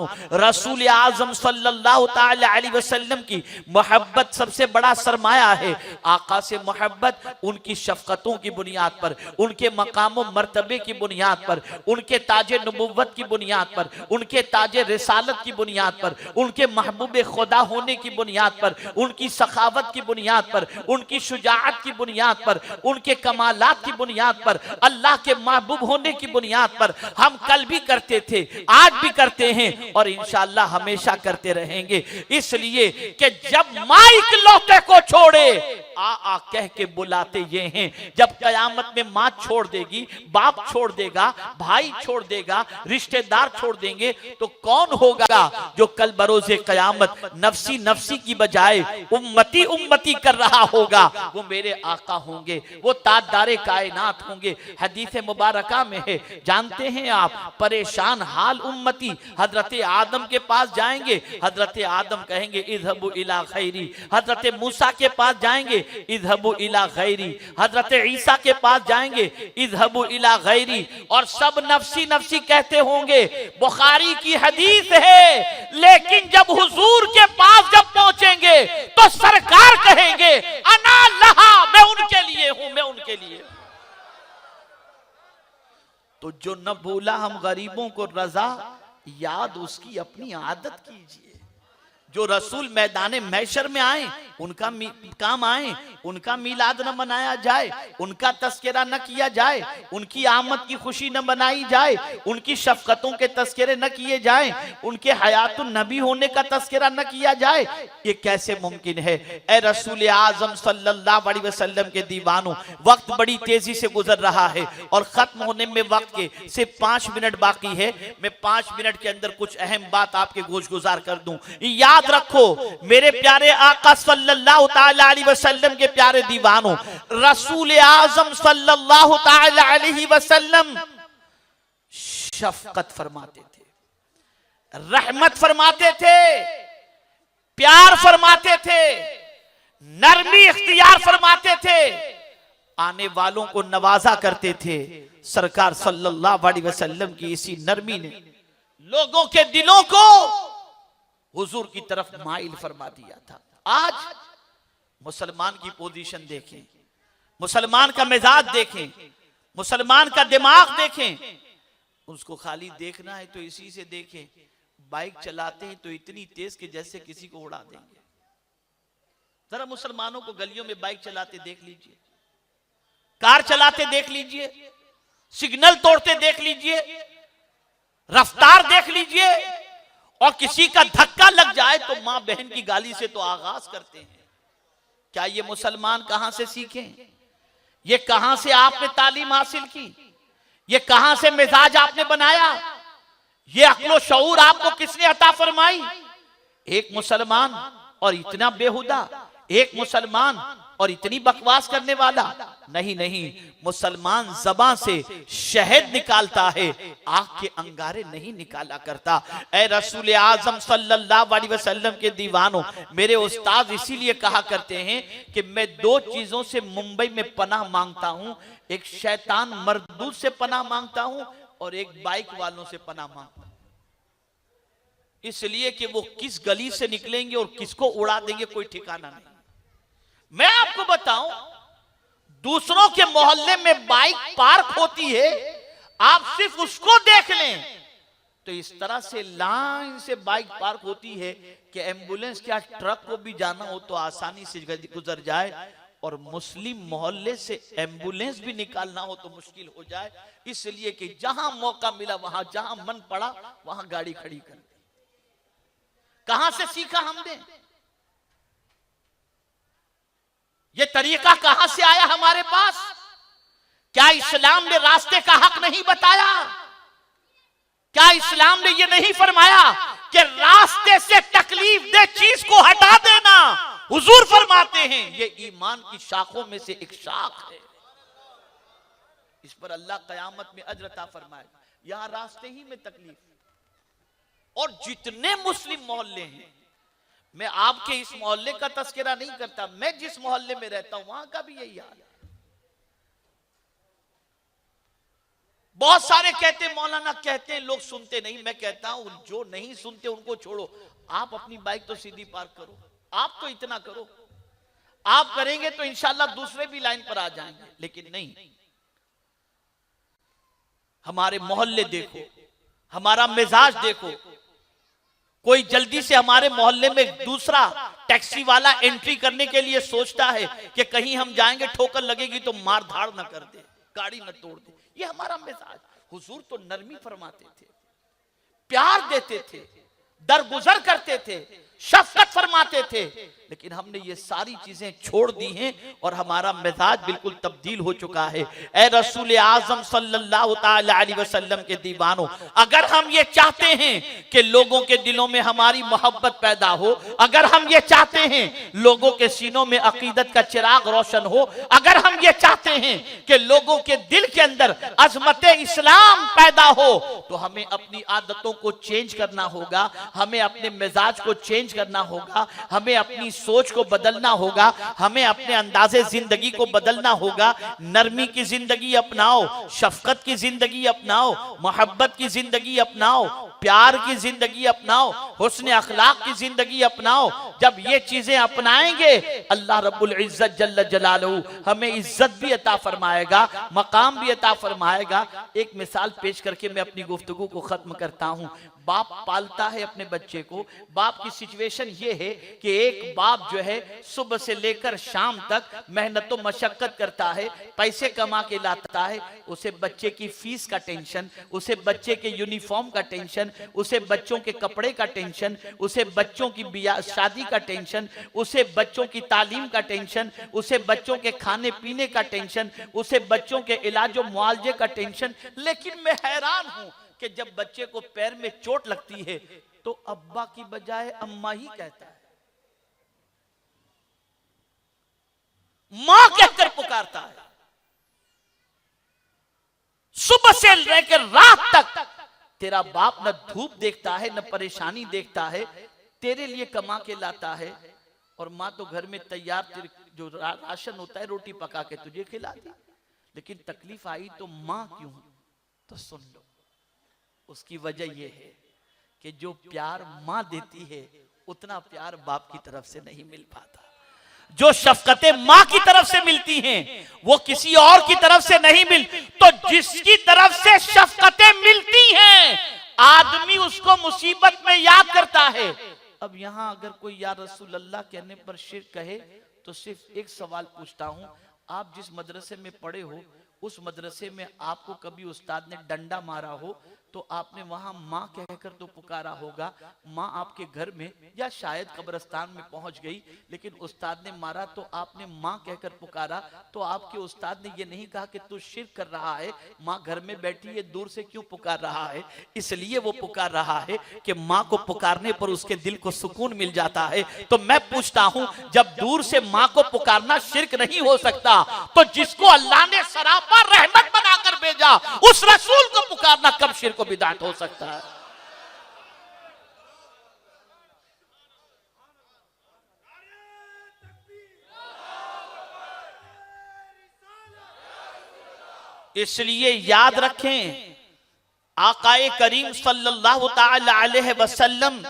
दीवानों, रसूल आजम सल्लल्लाहु ताला अलैहि वसल्लम की मोहब्बत सबसे बड़ा सरमाया है। आका से मोहब्बत उनकी शफकतों की बुनियाद पर, उनके मकाम मर्तबे की बुनियाद पर, उनके ताजे नबुव्वत की बुनियाद पर, उनके ताजे रिसालत की बुनियाद पर, उनके महबूब खुदा होने की बुनियाद पर, उनकी सखावत की बुनियाद पर, उनकी शुजाअत की बुनियाद पर, उनके कमालात की बुनियाद पर, अल्लाह के महबूब होने की बुनियाद पर हम कल भी करते थे, आज भी करते हैं और इंशाअल्लाह हमेशा करते रहेंगे। इसलिए कि जब माइक लौटे को छोड़े आ कह के बुलाते ये हैं। जब कयामत में माँ छोड़ देगी, बाप छोड़ देगा, भाई छोड़ देगा, रिश्तेदार छोड़ देंगे, तो कौन होगा जो कल बरोज़े कयामत नफसी नफसी की बजाय उम्मती उम्मती कर रहा होगा? वो मेरे आका होंगे, वो ताजदारे कायनात होंगे। हदीस मुबारका में है, जानते हैं आप, परेशान हाल उम्मती हजरत आदम के पास जाएंगे, हजरत आदम कहेंगे इज़हबू इला खैरी, हजरत मूसा के पास जाएंगे इज़हबू इला गैरी, हजरत ईसा के पास जाएंगे इज़हबू इला गैरी, और सब नफसी नफसी कहते होंगे। बुखारी की हदीस है, लेकिन जब हुजूर के पास जब पहुंचेंगे तो सरकार कहेंगे अना लहा, मैं उनके लिए हूं, मैं उनके लिए। तो जो न भूला हम गरीबों को रजा, याद उसकी अपनी आदत कीजिए। जो रसूल मैदान महशर में आए, उनका काम आए, उनका मिलाद न मनाया जाए, उनका तस्करा न किया जाए, उनकी आमद की खुशी न मनाई जाए, उनकी शफकतों के तस्करे न किए जाए, उनके हयातुन नबी होने का तस्करा न किया जाए, ये कैसे मुमकिन है? ए रसूल आजम सल्लल्लाहु अलैहि वसल्लम के दीवानों, वक्त बड़ी तेजी से गुजर रहा है और खत्म होने में वक्त के सिर्फ 5 मिनट बाकी है। मैं 5 मिनट के अंदर कुछ अहम बात आपके गोश गुजार कर दूं। याद रखो मेरे प्यारे आका सल्लल्लाहु ताला अलैहि वसल्लम के प्यारे दीवानों, रसूल आजम सल्लल्लाहु ताला अलैहि वसल्लम शफकत फरमाते थे, रहमत फरमाते थे, प्यार फरमाते थे, नरमी इख्तियार फरमाते थे, आने वालों को नवाजा करते थे। सरकार सल्लल्लाहु अलैहि वसल्लम की इसी नरमी ने लोगों के दिलों को हुजूर की तरफ माइल फरमा दिया था। आज मुसलमान की पोजीशन देखें, मुसलमान का मिजाज देखें, मुसलमान का दिमाग देखें। उसको खाली देखना है तो इसी से देखें, बाइक चलाते हैं तो इतनी तेज कि जैसे किसी को उड़ा देंगे। जरा मुसलमानों को गलियों में बाइक चलाते देख लीजिए, कार चलाते देख लीजिए, सिग्नल तोड़ते देख लीजिए, रफ्तार देख लीजिए, और किसी का धक्का लग जाए तो मां बहन की गाली से तो आगाज करते हैं। क्या ये मुसलमान कहां से सीखे? ये कहां से आपने तालीम हासिल की? ये कहां से मिजाज आपने बनाया? ये अक्लो शऊर आपको किसने अता फरमाई? एक मुसलमान और इतना बेहुदा, एक मुसलमान और इतनी बकवास करने वाला? नहीं नहीं, मुसलमान ज़बान से शहद निकालता है, आग के अंगारे नहीं निकाला करता। ए रसूल आजम सल्लल्लाहु अलैहि वसल्लम के दीवानों, मेरे उस्ताद इसीलिए कहा करते हैं कि मैं 2 चीजों से मुंबई में पनाह मांगता हूं, एक शैतान मरदूद से पनाह मांगता हूं और एक बाइक वालों से पनाह मांगता हूं। इसलिए कि वो किस गली से निकलेंगे और किसको उड़ा देंगे कोई ठिकाना नहीं। मैं आपको बताऊं, दूसरों के मोहल्ले में बाइक पार्क होती है, आप सिर्फ उसको देख लें तो इस तरह से लाइन से बाइक पार्क होती है कि एम्बुलेंस क्या ट्रक को भी जाना हो तो आसानी से गुजर जाए, और मुस्लिम मोहल्ले से एम्बुलेंस भी निकालना हो तो मुश्किल हो जाए। इसलिए कि जहां मौका मिला वहां, जहां मन पड़ा वहां गाड़ी खड़ी कर दी। कहां से सीखा हमने? ये तरीका कहां से आया हमारे पास? क्या इस्लाम ने रास्ते का हक नहीं बताया? क्या इस्लाम ने यह नहीं फरमाया कि रास्ते से तकलीफ दे चीज को हटा देना? हुजूर फरमाते हैं ये ईमान की शाखों में से एक शाख है, इस पर अल्लाह कयामत में अजर अता फरमाएगा। यहां रास्ते ही में तकलीफ। और जितने मुस्लिम मोहल्ले हैं, मैं आपके इस मोहल्ले का तस्करा नहीं करता, मैं जिस मोहल्ले में रहता हूं वहां का भी यही हाल है। बहुत सारे कहते हैं मौलाना कहते हैं, लोग सुनते नहीं। मैं कहता हूं जो नहीं सुनते उनको छोड़ो, आप अपनी बाइक तो सीधी पार्क करो, आप तो इतना करो। आप करेंगे तो इंशाल्लाह दूसरे भी लाइन पर आ जाएंगे, लेकिन नहीं। हमारे मोहल्ले देखो, हमारा मिजाज देखो, कोई जल्दी से हमारे मोहल्ले में दूसरा टैक्सी वाला एंट्री करने के लिए सोचता है कि कहीं हम जाएंगे ठोकर लगेगी तो मार धाड़ न कर दे, गाड़ी न तोड़ दे। ये हमारा मिजाज। हुजूर तो नरमी फरमाते थे, प्यार देते थे, दरगुजर करते थे, शफकत फरमाते थे, लेकिन हमने ये सारी चीजें छोड़ दी हैं और हमारा मिजाज बिल्कुल तब्दील हो चुका है। ए रसूल आजम सल्लल्लाहु ताला अलैहि वसल्लम के दीवानों, अगर हम ये चाहते हैं कि लोगों के दिलों में हमारी मोहब्बत पैदा हो, अगर हम ये चाहते हैं लोगों के सीनों में अकीदत का चिराग रोशन हो, अगर हम ये चाहते हैं कि लोगों के दिल के अंदर अजमत इस्लाम पैदा हो, तो हमें अपनी आदतों को चेंज करना होगा, हमें अपने मिजाज को चेंज करना होगा, हमें अपनी सोच को बदलना होगा, हमें अपने अंदाजे जिंदगी को बदलना होगा। नरमी की जिंदगी अपनाओ, शफकत की जिंदगी अपनाओ, मोहब्बत की जिंदगी अपनाओ, प्यार की जिंदगी अपनाओ, हुस्न अखलाक की जिंदगी अपनाओ। जब ये चीजें अपनाएंगे अल्लाह रब्बुल इज्जत जल्ल जलालहू हमें इज्जत भी अता फरमाएगा, मकाम भी अता फरमाएगा। एक मिसाल पेश करके मैं अपनी गुफ्तगू को खत्म करता हूं। बाप पालता है अपने बच्चे को। बाप की सिचुएशन ये है कि एक बाप जो है सुबह से लेकर शाम तक मेहनत और मशक्कत करता है, पैसे कमा के लाता है। उसे बच्चे की फीस का टेंशन, उसे बच्चे के यूनिफॉर्म का टेंशन, उसे बच्चों के कपड़े का टेंशन, उसे बच्चों की शादी का टेंशन, उसे बच्चों की तालीम का टेंशन, उसे बच्चों के खाने पीने का टेंशन, उसे बच्चों के इलाज और मुआवजे का टेंशन। लेकिन मैं हैरान हूं कि जब बच्चे को पैर में चोट लगती है तो अब्बा की बजाय अम्मा ही कहता है, मां कहकर पुकारता है। सुबह से लेकर रात तक तेरा बाप न धूप देखता है, न परेशानी देखता है, तेरे लिए कमा के लाता है, और मां तो घर में तैयार जो राशन होता है रोटी पका के तुझे खिलाती। लेकिन तकलीफ आई तो मां क्यों? तो सुन लो, उसकी वजह यह है कि जो प्यार मां देती है उतना प्यार बाप की तरफ से नहीं मिल पाता। जो शफकतें मां की तरफ से मिलती हैं वो किसी और की तरफ से नहीं मिल, तो जिसकी तरफ से शफकतें मिलती हैं आदमी उसको मुसीबत में याद करता है। अब यहां अगर कोई या रसूल अल्लाह कहने पर शिर्क कहे तो सिर्फ एक सवाल पूछता हूं, आप जिस मदरसे में पढ़े हो उस मदरसे में आपको कभी उस्ताद ने डंडा मारा हो तो आपने वहां माँ कहकर तो पुकारा होगा। माँ आपके घर में या शायद कब्रिस्तान में पहुंच गई, लेकिन उस्ताद ने मारा तो आपने माँ कहकर पुकारा, तो आपके उस्ताद ने ये नहीं कहा कि तू शिर्क कर रहा है, माँ घर में बैठी है दूर से क्यों पुकार रहा है। इसलिए वो पुकार रहा है कि माँ को पुकारने पर उसके दिल को सुकून मिल जाता है। तो मैं पूछता हूं, जब दूर से माँ को पुकारना शिर्क नहीं हो सकता तो जिसको अल्लाह ने सरापा रहमत बनाकर भेजा उस रसूल को पुकारना कब शिर्क को बिदात हो सकता है? इसलिए याद रखें, आकाए करीम सल्लल्लाहु ताला अलैहि वसल्लम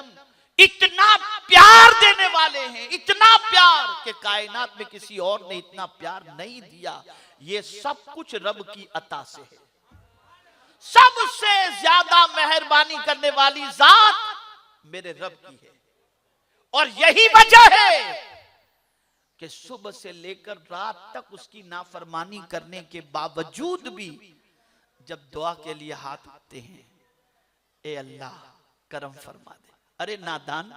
इतना प्यार देने वाले हैं, इतना प्यार कि कायनात में किसी और ने इतना प्यार नहीं दिया। ये सब कुछ रब की अता से है। सबसे ज्यादा मेहरबानी करने वाली जात मेरे रब की है, और यही वजह है कि सुबह से लेकर रात तक उसकी नाफरमानी करने के बावजूद भी जब दुआ के लिए हाथ उठाते हैं, ए अल्लाह करम फरमा दे। अरे नादान,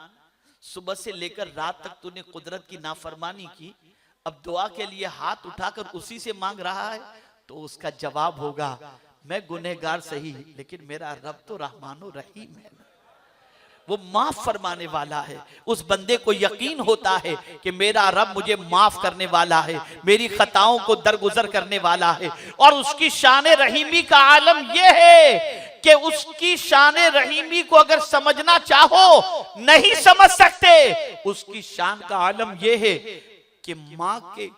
सुबह से लेकर रात तक तूने कुदरत की नाफरमानी की, अब दुआ के लिए हाथ उठाकर उसी से मांग रहा है, तो उसका जवाब होगा, मैं गुनहगार सही लेकिन मेरा रब तो रहमानो रहीम है, वो माफ फरमाने वाला है। उस बंदे को यकीन होता है कि मेरा रब मुझे माफ करने वाला है, मेरी खताओं को दरगुजर करने वाला है। और उसकी शान रहीमी का आलम यह है कि उसकी शान रहीमी को अगर समझना चाहो नहीं समझ सकते। उसकी शान का आलम यह है कि मां के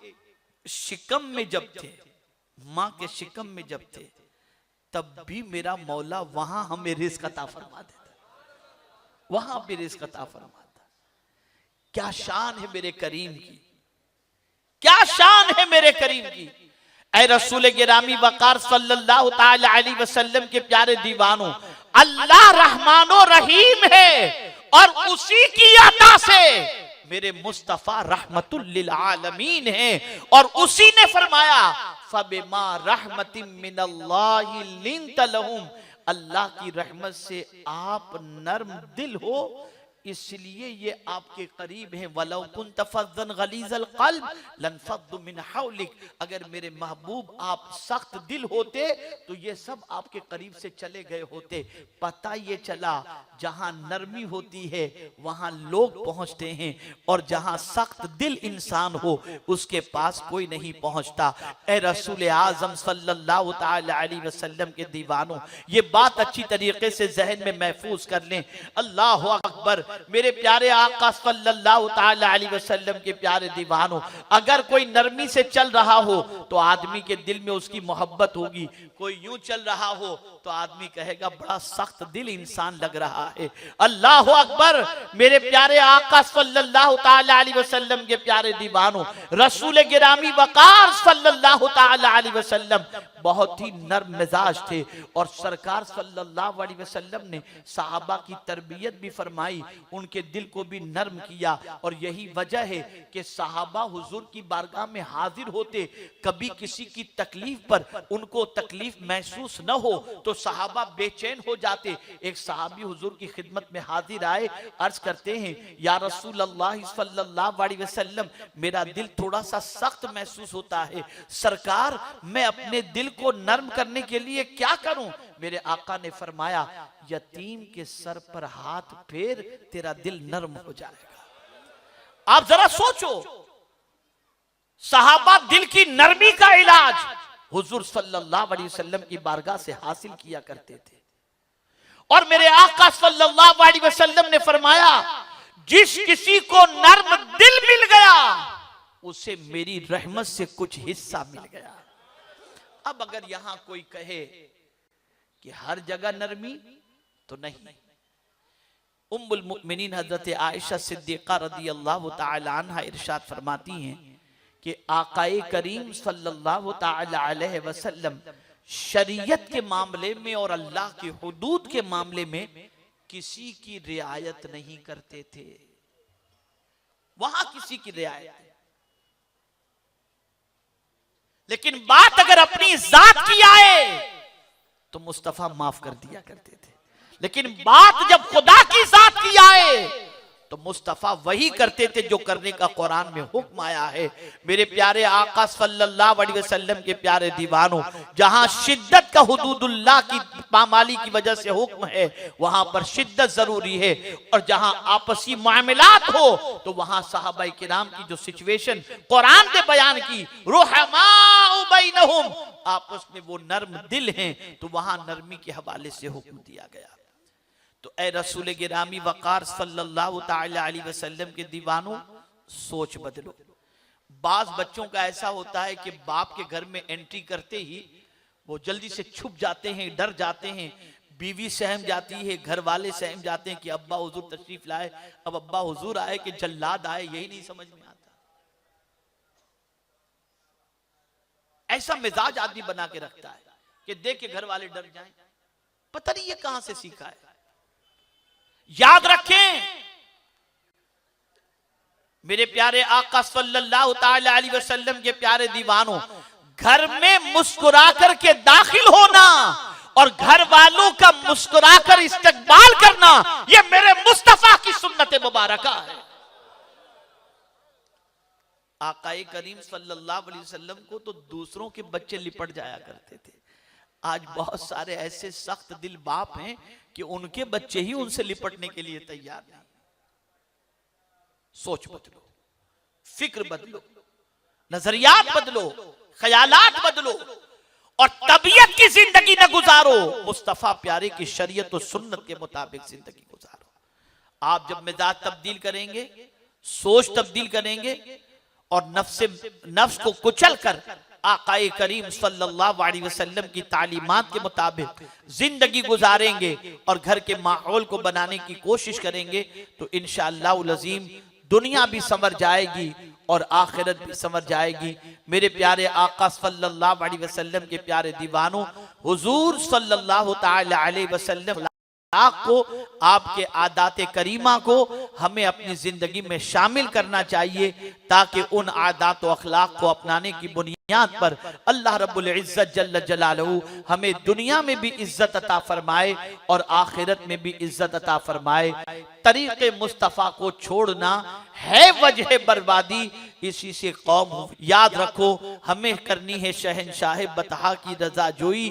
शिकम में जब थे, मां के शिकम में जब थे, तब भी मेरा मौला वहां हमें रिज़्क़ अता फरमा देता, वहां भी रिज़्क़ अता फरमाता। क्या शान है मेरे करीम की, क्या शान है मेरे करीम की। ऐ रसूल गिरामी वक़ार सल्लल्लाहु ताला अलैहि वसल्लम के प्यारे दीवानों, अल्लाह रहमानो रहीम है और उसी की अता से मेरे मुस्तफा रहमतुल लिल आलमीन है। और उसी ने फरमाया फबिमा रहमतिम मिनल्लाहि लिंत लहुम, अल्लाह की रहमत से आप नर्म दिल हो इसलिए ये आपके करीब हैं। वलौ कुन्त फज़्ज़न गलीज़ल क़ल्ब लनफ़द्दु मिन हौलिक, अगर मेरे महबूब आप सख्त दिल होते तो ये सब आपके करीब से चले गए होते। पता ये चला जहां नरमी होती है वहां लोग पहुंचते हैं और जहां सख्त दिल इंसान हो उसके पास कोई नहीं पहुंचता। ए रसूल आज़म सल्लल्लाहु ताला अलैहि वसल्लम के दीवानों, ये बात अच्छी तरीके से जहन में महफूज कर लें। अल्लाह अकबर। मेरे प्यारे आका सल्लल्लाहु ताला अलैहि वसल्लम के प्यारे दीवानों, अगर कोई नरमी से चल रहा हो तो आदमी के दिल में उसकी मोहब्बत होगी। कोई यूं चल रहा हो तो आदमी कहेगा बड़ा सख्त दिल इंसान लग रहा है। अल्लाह अकबर। मेरे प्यारे आका सल्लल्लाहु ताला अलैहि वसल्लम के प्यारे दीवानों, रसूल गिरामी वक़ार सल्लल्लाहु ताला अलैहि वसल्लम बहुत ही नर्म मिजाज थे और सरकार सल्लल्लाहु अलैहि वसल्लम ने सहाबा की तरबियत भी फरमाई, उनके दिल को भी नर्म किया। और यही वजह है कि सहाबा हुजूर की बारगाह में हाजिर होते, कभी किसी की तकलीफ पर उनको तकलीफ महसूस न हो तो सहाबा बेचैन हो जाते। एक सहाबी हुजूर की खिदमत में हाजिर आए, अर्ज करते हैं या रसूल अल्लाह सल्लल्लाहु अलैहि वसल्लम, मेरा दिल थोड़ा सा सख्त महसूस होता है, सरकार मैं अपने दिल को नर्म करने के लिए क्या करूं? मेरे आका ने फरमाया यतीम के सर पर हाथ फेर, तेरा दिल नर्म हो जाएगा। आप जरा सोचो, सहाबा दिल की नरमी का इलाज हुजूर सल्लल्लाहु अलैहि वसल्लम की बारगाह से हासिल किया करते थे। और मेरे आका सल्लल्लाहु अलैहि वसल्लम ने फरमाया जिस किसी को नर्म दिल मिल गया उसे मेरी रहमत से कुछ हिस्सा मिल गया। अब अगर यहां कोई कहे कि हर जगह नरमी, तो नहीं। उम्मुल मुमिनीन हजरत आयशा सिद्दीक़ा रज़ियल्लाहु ताला अन्हा इरशाद फरमाती हैं कि आकाए करीम सल्लल्लाहु ताला अलैहि वसल्लम शरीयत के मामले में और अल्लाह के हुदूद के मामले में किसी की रियायत नहीं करते थे। वहां किसी की रियायत, लेकिन बात अगर अपनी जात की आए तो मुस्तफा माफ कर दिया करते थे। लेकिन बात जब खुदा की जात की आए तो मुस्तफा वही करते थे जो करने का कुरान में हुक्म आया है। मेरे प्यारे आका सल्लल्लाहु अलैहि वसल्लम के प्यारे दीवानों, जहां शिद्दत का हुदूदुल्लाह की पामाली की वजह से हुक्म है वहां पर शिद्दत जरूरी है। और जहां आपसी मामलात हो तो वहां सहाबाए किराम की जो सिचुएशन कुरान ने बयान की, रुहमाउ बैनहुम, आपस में वो नर्म दिल हैं, तो वहां नरमी के हवाले से हुक्म दिया गया। तो ए रसूल गिरामी वक़ार सल्लल्लाहु ताला अलैहि वसल्लम के दीवानों, सोच बदलो। बाज बच्चों का ऐसा होता है कि बाप के घर में एंट्री करते ही वो जल्दी से छुप जाते हैं, डर जाते हैं, बीवी सहम जाती है, घर वाले सहम जाते हैं कि अब्बा हुजूर तशरीफ लाए, अब अब्बा हुजूर आए कि जल्लाद आए, यही नहीं समझ में आता। ऐसा मिजाज आदमी बना के रखता है कि देख के घर वाले डर जाएं। पता नहीं ये कहां से सीखा है। याद रखें मेरे प्यारे आका सल्लल्लाहु ताला अलैहि वसल्लम के प्यारे दीवानों, घर में मुस्कुरा करके दाखिल होना और घर वालों का मुस्कुराकर इस्तकबाल करना, यह मेरे मुस्तफा की सुन्नत मुबारका है। आकाए करीम सल्लल्लाहु अलैहि वसल्लम को तो दूसरों के बच्चे लिपट जाया करते थे। आज बहुत सारे ऐसे सख्त दिल बाप हैं कि उनके बच्चे ही उनसे लिपटने के लिए तैयार नहीं। सोच बदलो, फिक्र बदलो, नजरियात बदलो, ख्यालात बदलो और तबीयत की जिंदगी न गुजारो, मुस्तफा प्यारे की शरीयत और सुन्नत के मुताबिक जिंदगी गुजारो। आप जब मिजाज तब्दील करेंगे, सोच तब्दील करेंगे और नफ्स को कुचल कर आकाए करीम सल्लल्लाहु अलैहि वसल्लम की तालीमात के मुताबिक जिंदगी गुजारेंगे और घर के माहौल को बनाने की कोशिश करेंगे तो इंशाअल्लाह अज़ीम दुनिया भी संवर जाएगी और आखिरत भी संवर जाएगी। मेरे प्यारे आका सल्लल्लाहु अलैहि वसल्लम के प्यारे दीवानों, हुजूर सल्लल्लाहु ताला अलैहि वसल्लम को, आपके आदाते करीमा को हमें अपनी जिंदगी में शामिल करना चाहिए ताकि उन आदात व अखलाक को अपनाने की बुनियाद पर अल्लाह रब्बुल इज्जत जल्ल जलालहू हमें दुनिया में भी इज्जत अता फरमाए और आखिरत में भी इज्जत अता फरमाए। तरीक़े मुस्तफ़ा को छोड़ना है वजह बर्बादी, इसी से कौम याद रखो हमें करनी है शहनशाह बतहा की रजा जोई।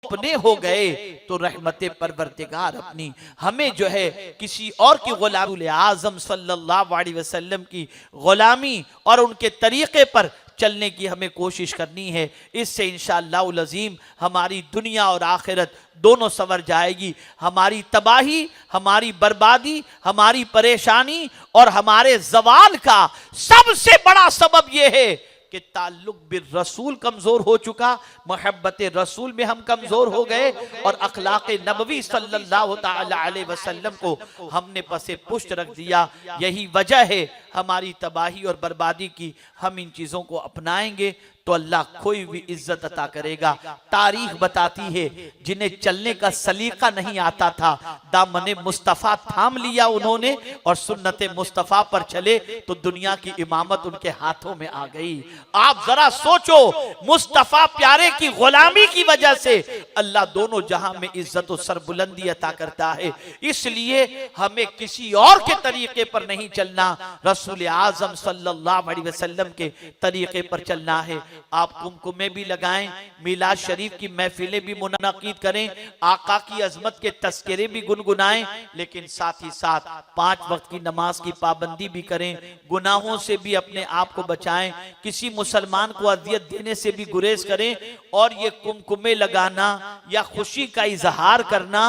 अपने हो गए तो रहमते परवरदिगार अपनी, हमें जो है किसी और की गुलामी आज़म सल्लल्लाहु अलैहि वसल्लम की गुलामी और उनके तरीके पर चलने की हमें कोशिश करनी है। इससे इंशाअल्लाह अज़ीम हमारी दुनिया और आखिरत दोनों संवर जाएगी। हमारी तबाही, हमारी बर्बादी, हमारी परेशानी और हमारे जवाल का सबसे बड़ा सबब यह है कि ताल्लुक बिर रसूल कमजोर हो चुका, मोहब्बत रसूल में हम कमजोर हो गए और अखलाक नबवी सल्लल्लाहु ताला अलैहि वसल्लम को हमने पसे पुष्ट रख दिया। यही वजह है हमारी तबाही और बर्बादी की। हम इन चीजों को अपनाएंगे तो अल्लाह कोई भी इज्जत अता करेगा। तारीख बताती है जिन्हें चलने का सलीका नहीं आता था, दामने मुस्तफ़ा थाम लिया उन्होंने और सुन्नत मुस्तफ़ा पर चले तो दुनिया की इमामत उनके हाथों में आ गई। आप जरा सोचो, मुस्तफ़ा प्यारे की गुलामी की वजह से अल्लाह दोनों जहां में इज्जत और सरबुलंदी अता करता है। इसलिए हमें किसी और के तरीके पर नहीं चलना, रसूल आज़म सल्लल्लाहु अलैहि वसल्लम के तरीके पर चलना है। आप कुमकुमे भी लगाएं, मिलाद शरीफ की महफिलें भी मुनाकिद करें, आका की अजमत के तस्करे भी गुनगुनाएं, लेकिन साथ ही साथ 5 वक्त की नमाज की पाबंदी भी करें, गुनाहों से भी अपने आप को बचाएं, किसी मुसलमान को अजियत देने से भी गुरेज करें। और ये कुमकुमे लगाना या खुशी का इजहार करना,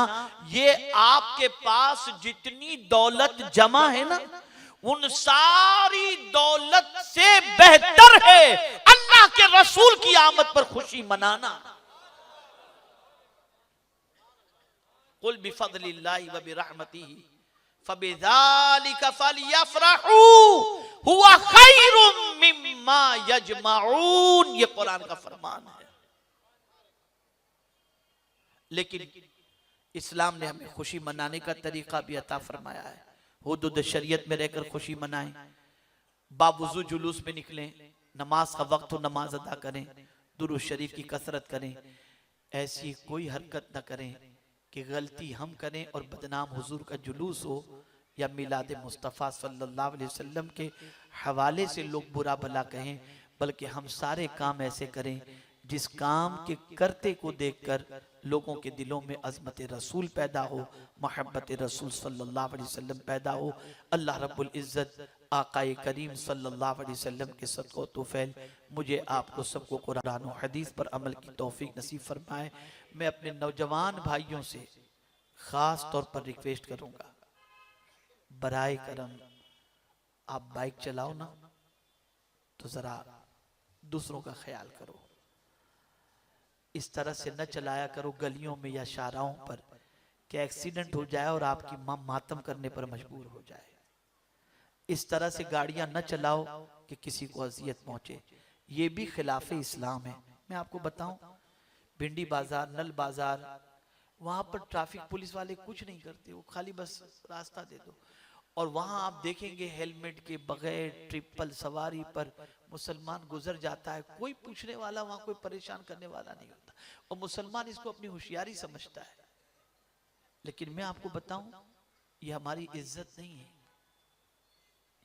ये आपके पास जितनी दौलत जमा है ना, उन सारी दौलत से बेहतर है अल्लाह के रसूल की आमद पर खुशी मनाना। कुल बिफज़लिल्लाहि व बिरहमतिही फबिज़ालिका फलयफ़रहू हुवा खैरुम मिम्मा यजमऊन, ये कुरान का फरमान है। लेकिन इस्लाम ने हमें खुशी मनाने का तरीका भी अता फरमाया है। हुदूद शरीयत में रहकर खुशी मनाएं, बावुजू जुलूस में निकलें, नमाज का वक्त हो नमाज अदा करें, दुरूद शरीफ की कसरत करें। ऐसी कोई हरकत न करें कि गलती हम करें और बदनाम हुजूर का जुलूस हो या मिलाद मुस्तफ़ा सल्लल्लाहु अलैहि वसल्लम के हवाले से लोग बुरा भला कहें, बल्कि हम सारे काम ऐसे करें जिस काम के करते को देखकर लोगों के दिलों में अज़मत रसूल पैदा हो, मोहब्बत रसूल सल्लल्लाहु अलैहि वसल्लम पैदा हो। अल्लाह रब्बुल इज़्ज़त आकाए करीम सल्लल्लाहु अलैहि वसल्लम के सदक़े तौफ़ील मुझे आपको सबको कुरान और हदीस पर अमल की तौफीक नसीब फरमाए। मैं अपने नौजवान भाइयों से ख़ास तौर पर रिक्वेस्ट करूँगा, बराए करम आप बाइक चलाओ ना तो ज़रा दूसरों का ख्याल करो। इस तरह से न चलाया करो गलियों में या शाहराहों पर कि एक्सीडेंट हो जाए और आपकी मां मातम करने पर मजबूर हो जाए। इस तरह से गाड़ियां न चलाओ कि किसी को अजियत पहुंचे, ये भी खिलाफ इस्लाम है। मैं आपको बताऊं, भिंडी बाजार, नल बाजार, वहां पर ट्रैफिक पुलिस वाले कुछ नहीं करते, वो खाली बस रास्ता दे दो। और वहां आप देखेंगे हेलमेट के बगैर ट्रिपल सवारी पर मुसलमान गुजर जाता है, कोई पूछने वाला, वहां कोई परेशान करने वाला नहीं होता, और मुसलमान इसको अपनी होशियारी समझता है। लेकिन मैं आपको बताऊं, ये हमारी इज्जत नहीं है,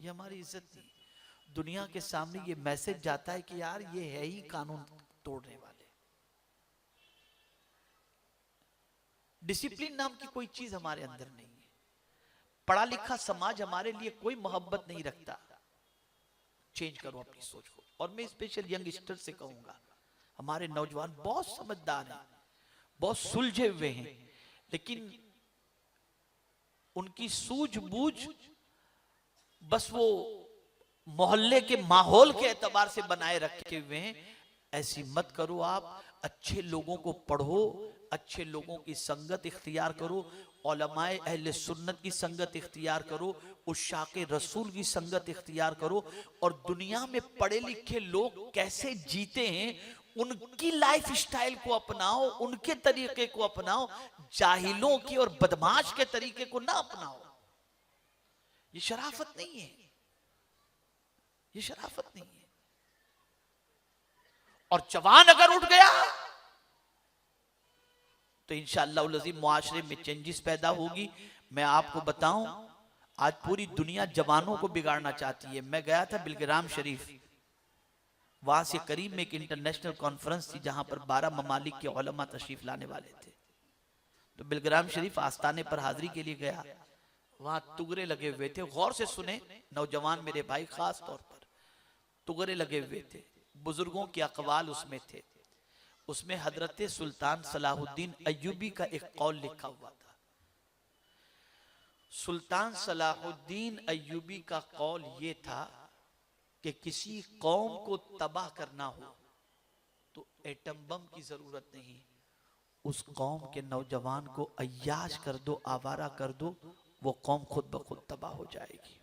ये हमारी इज्जत नहीं। दुनिया के सामने ये मैसेज जाता है कि यार ये है ही कानून तोड़ने वाले। डिसिप्लिन नाम की कोई चीज हमारे अंदर नहीं है। पढ़ा लिखा समाज हमारे लिए कोई मोहब्बत नहीं रखता। चेंज करो अपनी सोच को। और मैं स्पेशल यंगस्टर से कहूंगा, हमारे नौजवान बहुत समझदार हैं, बहुत सुलझे हुए हैं, लेकिन उनकी सूझबूझ बस वो मोहल्ले के माहौल के एतबार से बनाए रखे हुए हैं। ऐसी मत करो। आप अच्छे लोगों को पढ़ो, अच्छे लोगों की संगत इख्तियार करो, उलमाए अहले सुन्नत की संगत इख्तियार करो, उशाके रसूल की संगत इख्तियार करो, और दुनिया में पढ़े लिखे लोग कैसे जीते हैं उनकी लाइफ स्टाइल को अपनाओ, उनके तरीके को अपनाओ, जाहिलों की और बदमाश के तरीके को ना अपनाओ। ये शराफत नहीं है, ये शराफत नहीं है। और जवान अगर उठ गया तो इंशाअल्लाह लज़ीम मुआशरे में चेंजेस पैदा होगी। मैं आपको बताऊं, आज पूरी दुनिया जवानों को बिगाड़ना चाहती है। मैं गया था बिलग्राम शरीफ, वहां से करीब में एक इंटरनेशनल कॉन्फ्रेंस थी जहां पर 12 ममालिक के उलमा तशरीफ लाने वाले थे। तो बिलग्राम शरीफ आस्थाने पर हाजिरी के लिए गया, वहां तुगरे लगे हुए थे। गौर से सुने नौजवान मेरे भाई, खास तौर पर तुगरे लगे हुए थे, बुजुर्गों के अकवाल उसमें थे। उसमें हजरत सुल्तान सलाहुद्दीन अय्यूबी का एक कौल लिखा हुआ था। सुल्तान सलाहुद्दीन अय्यूबी का कौल ये था कि किसी कौम को तबाह करना हो तो एटम बम की जरूरत नहीं, उस कौम के नौजवान को अय्याश कर दो, आवारा कर दो, वो कौम खुद ब खुद तबाह हो जाएगी।